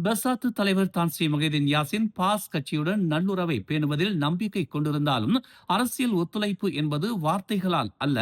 பெசாத்து தலைவர் தான் ஸ்ரீ மொஹிதீன் யாசின் பாஸ் கட்சியுடன் நல்லுறவை பேணுவதில் நம்பிக்கை கொண்டிருந்தாலும் அரசியல் ஒத்துழைப்பு என்பது வார்த்தைகளால் அல்ல,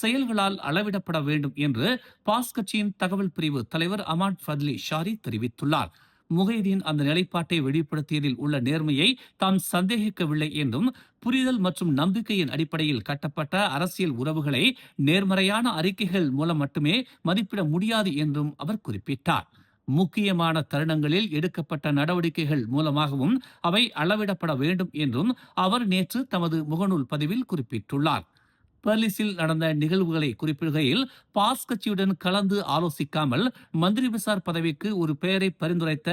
செயல்களால் அளவிடப்பட வேண்டும் என்று பாஸ் கட்சியின் தகவல் பிரிவு தலைவர் அமாட் ஃபத்லி ஷாரி தெரிவித்துள்ளார். முகைதீன் அந்த நிலைப்பாட்டை வெளிப்படுத்தியதில் உள்ள நேர்மையை தாம் சந்தேகிக்கவில்லை என்றும், புரிதல் மற்றும் நம்பிக்கையின் அடிப்படையில் கட்டப்பட்ட அரசியல் உறவுகளை நேர்மறையான அறிக்கைகள் மூலம் மட்டுமே மதிப்பிட முடியாது என்றும் அவர் குறிப்பிட்டார். முக்கியமான தருணங்களில் எடுக்கப்பட்ட நடவடிக்கைகள் மூலமாகவும் அவை அளவிடப்பட வேண்டும் என்றும் அவர் நேற்று தமது முகநூல் பதிவில் குறிப்பிட்டுள்ளார். பெர்லிஸில் நடந்த நிகழ்வுகளை குறிப்பிடுகையில், பாஸ் கட்சியுடன் கலந்து ஆலோசிக்காமல் மந்திரி விசார் பதவிக்கு ஒரு பெயரை பரிந்துரைத்த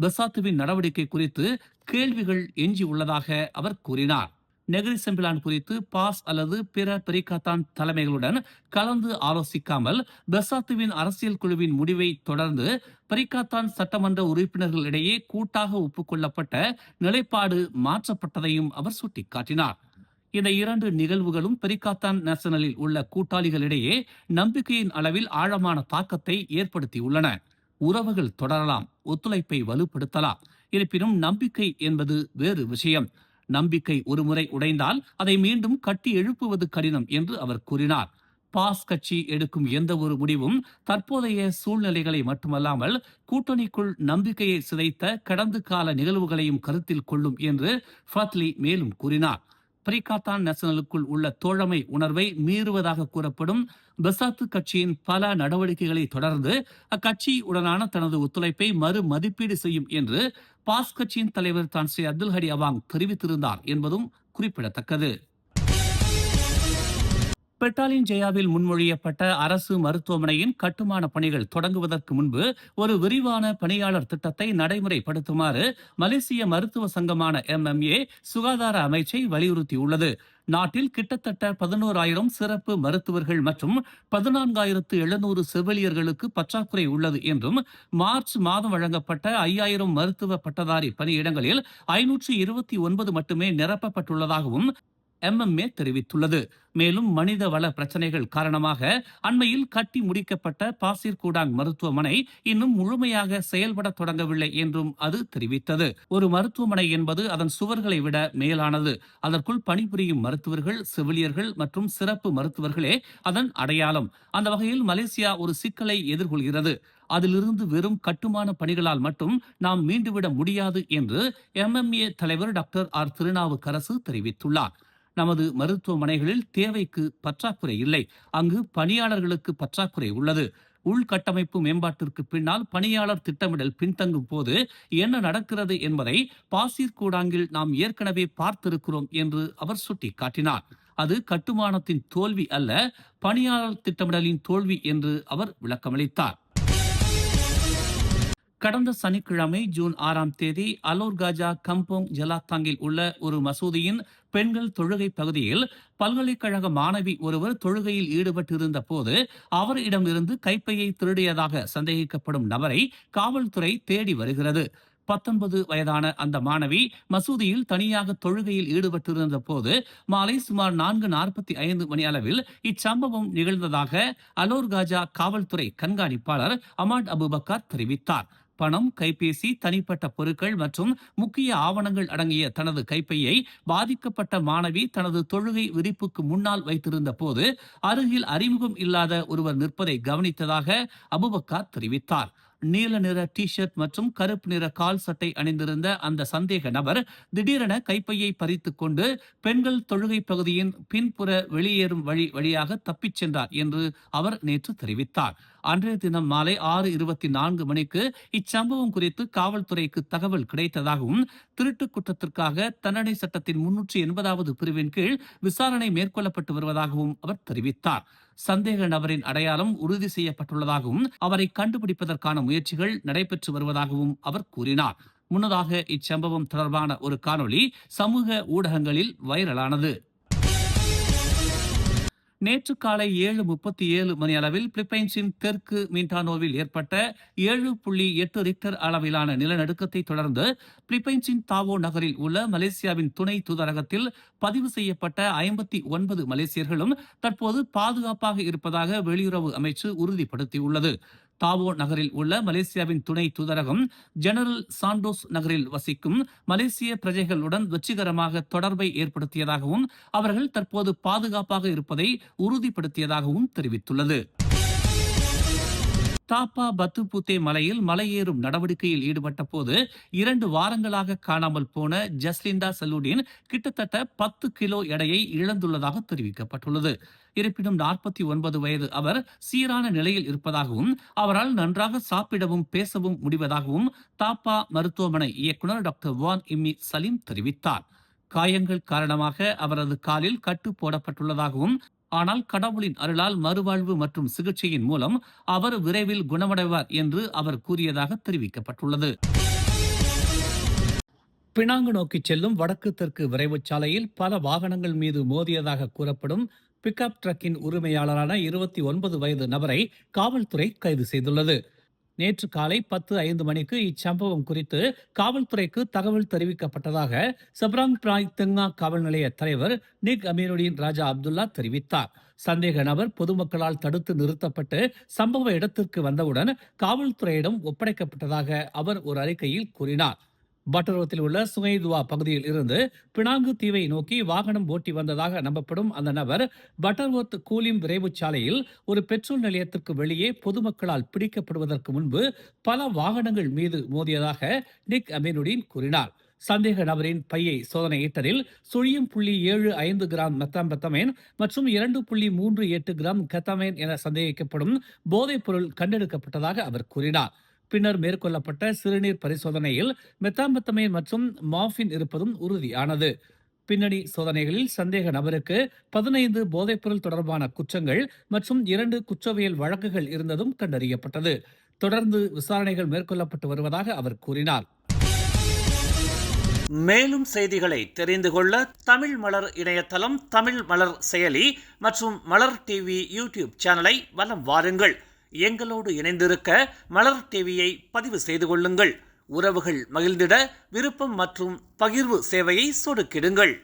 பெசாத்துவின் நடவடிக்கை குறித்து கேள்விகள் எஞ்சி உள்ளதாக அவர் கூறினார். நெகிரி செம்பிலான் குறித்து பாஸ் அல்லது பிற பெரிகாத்தான் தலைமைகளுடன் கலந்து ஆலோசிக்காமல் பெசாத்துவின் அரசியல் குழுவின் முடிவை தொடர்ந்து பெரிகாத்தான் சட்டமன்ற உறுப்பினர்களிடையே கூட்டாக ஒப்புக்கொள்ளப்பட்ட நிலைப்பாடு மாற்றப்பட்டதையும் அவர் சுட்டிக்காட்டினார். இந்த இரண்டு நிகழ்வுகளும் பெரிகாத்தான் நேஷனலில் உள்ள கூட்டாளிகளிடையே நம்பிக்கையின் அளவில் ஆழமான தாக்கத்தை ஏற்படுத்தியுள்ளன. உறவுகள் தொடரலாம், ஒத்துழைப்பை வலுப்படுத்தலாம். இருப்பினும் நம்பிக்கை என்பது வேறு விஷயம். நம்பிக்கை ஒருமுறை உடைந்தால் அதை மீண்டும் கட்டி எழுப்புவது கடினம் என்று அவர் கூறினார். பாஸ் கட்சி எடுக்கும் எந்த ஒரு முடிவும் தற்போதைய சூழ்நிலைகளை மட்டுமல்லாமல் கூட்டணிக்குள் நம்பிக்கையை சிதைத்த கடந்த கால நிகழ்வுகளையும் கருத்தில் கொள்ளும் என்று ஃபத்லி மேலும் கூறினார். பெரிகாத்தான் நேஷனலுக்குள் உள்ள தோழமை உணர்வை மீறுவதாக கூறப்படும் பெசாத்து கட்சியின் பல நடவடிக்கைகளை தொடர்ந்து அக்கட்சியுடனான தனது ஒத்துழைப்பை மறு மதிப்பீடு செய்யும் என்று பாஸ் கட்சியின் தலைவர் தான் ஸ்ரீ அப்துல் ஹடி அவாங் தெரிவித்திருந்தார் என்பதும் குறிப்பிடத்தக்கது. பெட்டாலின் ஜெயாவில் முன்மொழியப்பட்ட அரசு மருத்துவமனையின் கட்டுமான பணிகள் தொடங்குவதற்கு முன்பு ஒரு விரிவான பணியாளர் திட்டத்தை நடைமுறைப்படுத்துமாறு மலேசிய மருத்துவ சங்கமான MMA சுகாதார அமைச்சை வலியுறுத்தியுள்ளது. நாட்டில் கிட்டத்தட்ட 11,000 சிறப்பு மருத்துவர்கள் மற்றும் 14,700 செவிலியர்களுக்கு பற்றாக்குறை உள்ளது என்றும், மார்ச் மாதம் வழங்கப்பட்ட 5,000 மருத்துவ பட்டதாரி பணியிடங்களில் 529 மட்டுமே நிரப்பப்பட்டுள்ளதாகவும் MMA தெரிவித்துள்ளது. மேலும் மனித வள பிரச்சனைகள் காரணமாக அண்மையில் கட்டி முடிக்கப்பட்ட பாசிர் கூடாங் மருத்துவமனை இன்னும் முழுமையாக செயல்பட தொடங்கவில்லை என்றும் அது தெரிவித்தது. ஒரு மருத்துவமனை என்பது அதன் சுவர்களை விட மேலானது. அதற்குள் பணிபுரியும் மருத்துவர்கள், செவிலியர்கள் மற்றும் சிறப்பு மருத்துவர்களே அதன் அடையாளம். அந்த வகையில் மலேசியா ஒரு சிக்கலை எதிர்கொள்கிறது. அதிலிருந்து வெறும் கட்டுமான பணிகளால் மட்டும் நாம் மீண்டுவிட முடியாது என்று MMA தலைவர் டாக்டர் ஆர் திருநாவுக்கரசு தெரிவித்துள்ளார். நமது மருத்துவமனைகளில் தேவைக்கு பற்றாக்குறை இல்லை, அங்கு பணியாளர்களுக்கு பற்றாக்குறை உள்ளது. உள்கட்டமைப்பு மேம்பாட்டிற்கு பின்னால் பணியாளர் திட்டமிடல் பின்தங்கும் போது என்ன நடக்கிறது என்பதை பாசிர் கூடாங்கில் நாம் ஏற்கனவே பார்த்திருக்கிறோம் என்று அவர் சுட்டிக்காட்டினார். அது கட்டுமானத்தின் தோல்வி அல்ல, பணியாளர் திட்டமிடலின் தோல்வி என்று அவர் விளக்கமளித்தார். கடந்த சனிக்கிழமை ஜூன் 6ஆம் தேதி அலோர் காஜா கம்போங் ஜலாத்தாங்கில் உள்ள ஒரு மசூதியின் பெண்கள் தொழுகை பகுதியில் பல்கலைக்கழக மாணவி ஒருவர் தொழுகையில் ஈடுபட்டிருந்த போது அவரிடமிருந்து கைப்பையை திருடியதாக சந்தேகிக்கப்படும் நபரை காவல்துறை தேடி வருகிறது. 19 வயதான அந்த மாணவி மசூதியில் தனியாக தொழுகையில் ஈடுபட்டிருந்த போது மாலை சுமார் 4:45 மணி அளவில் இச்சம்பவம் நிகழ்ந்ததாக அலோர் காஜா காவல்துறை கண்காணிப்பாளர் அமாட் அபுபக்கர் தெரிவித்தார். பணம், கைபேசி, தனிப்பட்ட பொருட்கள் மற்றும் முக்கிய ஆவணங்கள் அடங்கிய தனது கைப்பையை பாதிக்கப்பட்ட மாணவி தனது தொழுகை விரிப்புக்கு முன்னால் வைத்திருந்த போது அருகில் அறிமுகம் இல்லாத ஒருவர் நிற்பதை கவனித்ததாக அபுபக்கர் தெரிவித்தார். நீல நிற டி ஷர்ட் மற்றும் கருப்பு நிற கால் சட்டை அணிந்திருந்த அந்த சந்தேக நபர் திடீரென கைப்பையை பறித்துக் கொண்டு பெண்கள் தொழுகை பகுதியின் பின்புற வெளியேறும் வழியாக தப்பிச் சென்றார் என்று அவர் நேற்று தெரிவித்தார். அன்றைய தினம் மாலை 6:24 மணிக்கு இச்சம்பவம் குறித்து காவல்துறைக்கு தகவல் கிடைத்ததாகவும், திருட்டு குற்றத்திற்காக தண்டனை சட்டத்தின் 380வது பிரிவின் கீழ் விசாரணை மேற்கொள்ளப்பட்டு வருவதாகவும் அவர் தெரிவித்தார். சந்தேக நபரின் அடையாளம் உறுதி செய்யப்பட்டுள்ளதாகவும் அவரை கண்டுபிடிப்பதற்கான முயற்சிகள் நடைபெற்று வருவதாகவும் அவர் கூறினார். முன்னதாக இச்சம்பவம் தொடர்பான ஒரு காணொளி சமூக ஊடகங்களில் வைரலானது. நேற்று காலை 7:37 மணி அளவில் பிலிப்பைன்ஸின் தெற்கு மிண்டானோவில் ஏற்பட்ட 7.8 ரிக்டர் அளவிலான நிலநடுக்கத்தை தொடர்ந்து பிலிப்பைன்ஸின் தாவோ நகரில் உள்ள மலேசியாவின் துணை தூதரகத்தில் பதிவு செய்யப்பட்ட 59 மலேசியர்களும் தற்போது பாதுகாப்பாக இருப்பதாக வெளியுறவு அமைச்சு உறுதிப்படுத்தியுள்ளது. தாவோ நகரில் உள்ள மலேசியாவின் துணை தூதரகம் ஜெனரல் சாண்டோஸ் நகரில் வசிக்கும் மலேசிய பிரஜைகளுடன் வெற்றிகரமாக தொடர்பை ஏற்படுத்தியதாகவும் அவர்கள் தற்போது பாதுகாப்பாக இருப்பதை உறுதிப்படுத்தியதாகவும் தெரிவித்துள்ளது. தாப்பா பத்துபூத்தே மலையில் மலையேறும் நடவடிக்கையில் ஈடுபட்ட போது 2 வாரங்களாக காணாமல் போன ஜஸ்லிண்டா சலூடின் கிட்டத்தட்ட 10 கிலோ எடையை இழந்துள்ளதாக தெரிவிக்கப்பட்டுள்ளது. இருப்பினும் 49 வயது அவர் சீரான நிலையில் இருப்பதாகவும் அவரால் நன்றாக சாப்பிடவும் பேசவும் முடிவதாகவும் தாப்பா மருத்துவமனை இயக்குநர் டாக்டர் வான் இம்மி சலீம் தெரிவித்தார். காயங்கள் காரணமாக அவரது காலில் கட்டு போடப்பட்டுள்ளதாகவும் ஆனால் கடவுளின் அருளால் மறுவாழ்வு மற்றும் சிகிச்சையின் மூலம் அவர் விரைவில் குணமடைவார் என்று அவர் கூறியதாக தெரிவிக்கப்பட்டுள்ளது. பினாங்கு நோக்கி செல்லும் வடக்கு தெற்கு விரைவுச் சாலையில் பல வாகனங்கள் மீது மோதியதாக கூறப்படும் பிக்அப் ட்ரக்கின் உரிமையாளரான 29 வயது நபரை காவல்துறை கைது செய்துள்ளது. நேற்று காலை 10:05 மணிக்கு இச்சம்பவம் குறித்து காவல்துறைக்கு தகவல் தெரிவிக்கப்பட்டதாக சப்ராங் பிராய் தெங்கா காவல் நிலைய தலைவர் நிக் அமீனுடீன் ராஜா அப்துல்லா தெரிவித்தார். சந்தேக நபர் பொதுமக்களால் தடுத்து நிறுத்தப்பட்டு சம்பவ இடத்திற்கு வந்தவுடன் காவல்துறையிடம் ஒப்படைக்கப்பட்டதாக அவர் ஒரு அறிக்கையில் கூறினார். பட்டரோத்தில் உள்ள சுங்கைதுவா பகுதியில் இருந்து பினாங்கு தீவை நோக்கி வாகனம் ஓட்டி வந்ததாக நம்பப்படும் அந்த நபர் பட்டர்வர்த் கூலிம் விரைவுச் சாலையில் ஒரு பெட்ரோல் நிலையத்திற்கு வெளியே பொதுமக்களால் பிடிக்கப்படுவதற்கு முன்பு பல வாகனங்கள் மீது மோதியதாக நிக் அமீனுடீன் கூறினார். சந்தேக நபரின் பையை சோதனையிட்டதில் 0.75 கிராம் மெத்தாம்பெத்தமைன் மற்றும் 2.38 கிராம் கெத்தமைன் என சந்தேகிக்கப்படும் போதைப் பொருள் கண்டெடுக்கப்பட்டதாக அவர் கூறினார். பின்னர் மேற்கொள்ளப்பட்ட சிறுநீர் பரிசோதனையில் மெத்தாம்பெத்தமைன் மற்றும் மார்பின் இருப்பதும் உறுதியானது. பின்னணி சோதனைகளில் சந்தேக நபருக்கு 15 போதைப்பொருள் தொடர்பான குற்றங்கள் மற்றும் 2 குற்றவியல் வழக்குகள் இருந்ததும் கண்டறியப்பட்டது. தொடர்ந்து விசாரணைகள் மேற்கொள்ளப்பட்டு வருவதாக அவர் கூறினார். மேலும் செய்திகளை தெரிந்து கொள்ள தமிழ் மலர் இணையதளம், தமிழ் மலர் செயலி மற்றும் மலர் டிவி யூடியூப் சேனலை வலம் வாருங்கள். எங்களோடு இணைந்திருக்க மலர் டிவியை பதிவு செய்து கொள்ளுங்கள். உறவுகள் மகிழ்ந்திட விருப்பம் மற்றும் பகிர்வு சேவையை சொடுக்கிடுங்கள்.